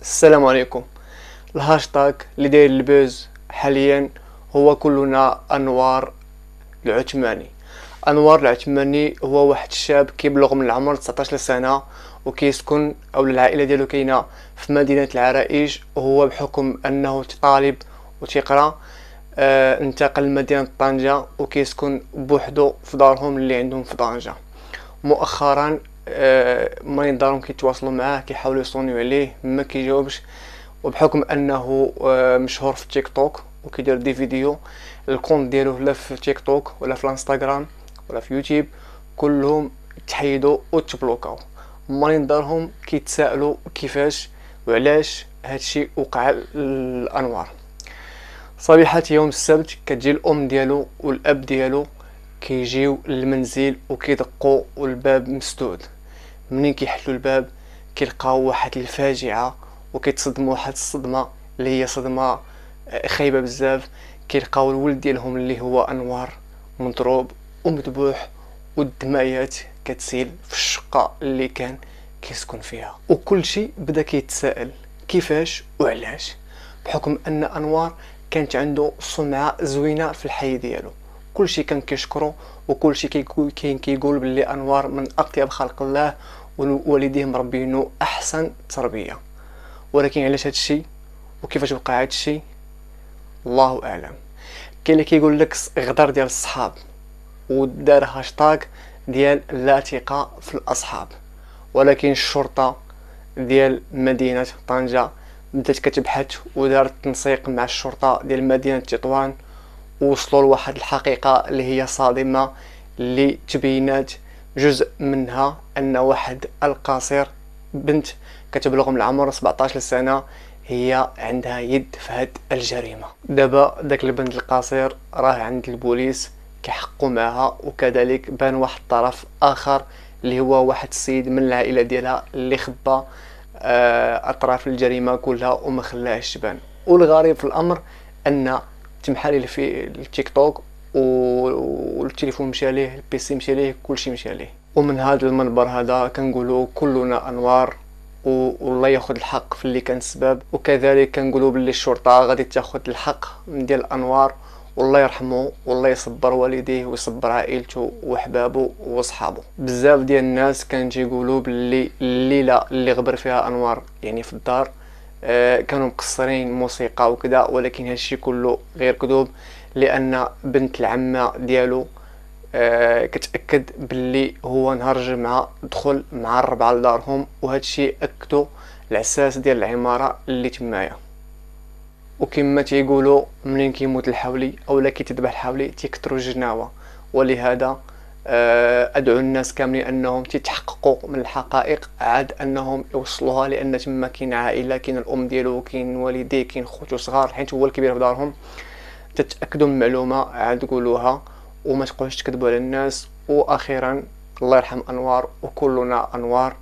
السلام عليكم. الهاشتاغ اللي داير البوز حاليا هو كلنا انوار العثماني. انوار العثماني هو واحد الشاب كيبلغ من العمر 19 سنه وكيسكن او العائله ديالو كاينه في مدينه العرائش، وهو بحكم انه طالب وتيقرا انتقل لمدينه طنجه وكيسكن بوحدو في دارهم اللي عندهم في طنجه. مؤخرا مريض دارهم كيتواصلوا معاه كيحاولوا يصونيو عليه ما كيجاوبش، وبحكم انه مشهور في تيك توك وكيدير دي فيديو، الكونت ديالو لا في تيك توك ولا في الانستغرام ولا في يوتيوب كلهم تحيدوا وتبلوكاو. مريض دارهم كيتسائلوا كيفاش وعلاش هادشي وقع الانوار. صبيحة يوم السبت كتجي الام ديالو والاب ديالو كيجيو للمنزل وكيدقوا والباب مسدود. منين كيحلوا الباب كيلقاو واحد الفاجعة وكيتصدموا واحد الصدمة اللي هي صدمة خايبة بزاف. كيلقاو الولد ديالهم اللي هو انوار مضروب ومذبوح والدمايات كتسيل في الشقة اللي كان كيسكن فيها، وكل شيء بدا كيتساءل كيفاش وعلاش، بحكم ان انوار كانت عنده سمعة زوينة في الحي ديالو. كلشي كان كيشكرو وكلشي كيقول باللي انوار من اطيب خلق الله ووالديه مربينو احسن تربيه. ولكن علاش هادشي وكيفاش وقع هادشي الله اعلم. كاين اللي كيقول لك غدر ديال الصحاب ودار هاشتاغ ديال لا ثقة في الاصحاب، ولكن الشرطة ديال مدينة طنجة بدات كتبحث ودارت تنسيق مع الشرطة ديال مدينة تطوان، ووصلوا لواحد الحقيقة اللي هي صادمة، اللي تبينات جزء منها ان واحد القاصر بنت كتبلغ من العمر 17 سنة هي عندها يد في هاد الجريمة. دابا داك البنت القاصر راه عند البوليس كيحقوا معها، وكذلك بان واحد الطرف اخر اللي هو واحد السيد من العائلة ديالها اللي خبى اطراف الجريمة كلها وما خلاهاش تبان. والغريب في الامر ان تمحى ليه في التيك توك والتليفون مشى ليه، البيسي مشى ليه، كلشي مشى ليه. ومن هذا المنبر هذا كنقولوا كلنا انوار والله ياخذ الحق في اللي كان السبب، وكذلك كنقولوا باللي الشرطه غادي تاخذ الحق ديال انوار، والله يرحمه والله يصبر والديه ويصبر عائلته وحبابه وصحابه. بزاف ديال الناس كانوا تيقولوا باللي الليله اللي غبر فيها انوار يعني في الدار كانوا مقصرين موسيقى وكذا، ولكن هادشي كله غير كذوب، لان بنت العمه ديالو كتاكد باللي هو نهار الجمعه دخل مع الربعه لدارهم، وهادشي اكدو العساس ديال العماره اللي تمايا. وكما تيقولوا منين كيموت الحولي اولا كيتذبح الحولي تيكثروا الجناوه. ولهذا ادعو الناس كاملين انهم تتحققوا من الحقائق عاد انهم يوصلوها، لان تما كاين عائله، كاين الام ديالو، كاين والديه، كاين خوتو صغار، حيت هو الكبير في دارهم. تتاكدوا من المعلومه عاد قولوها وما تبقاوش تكذبوا على الناس. واخيرا الله يرحم انوار وكلنا انوار.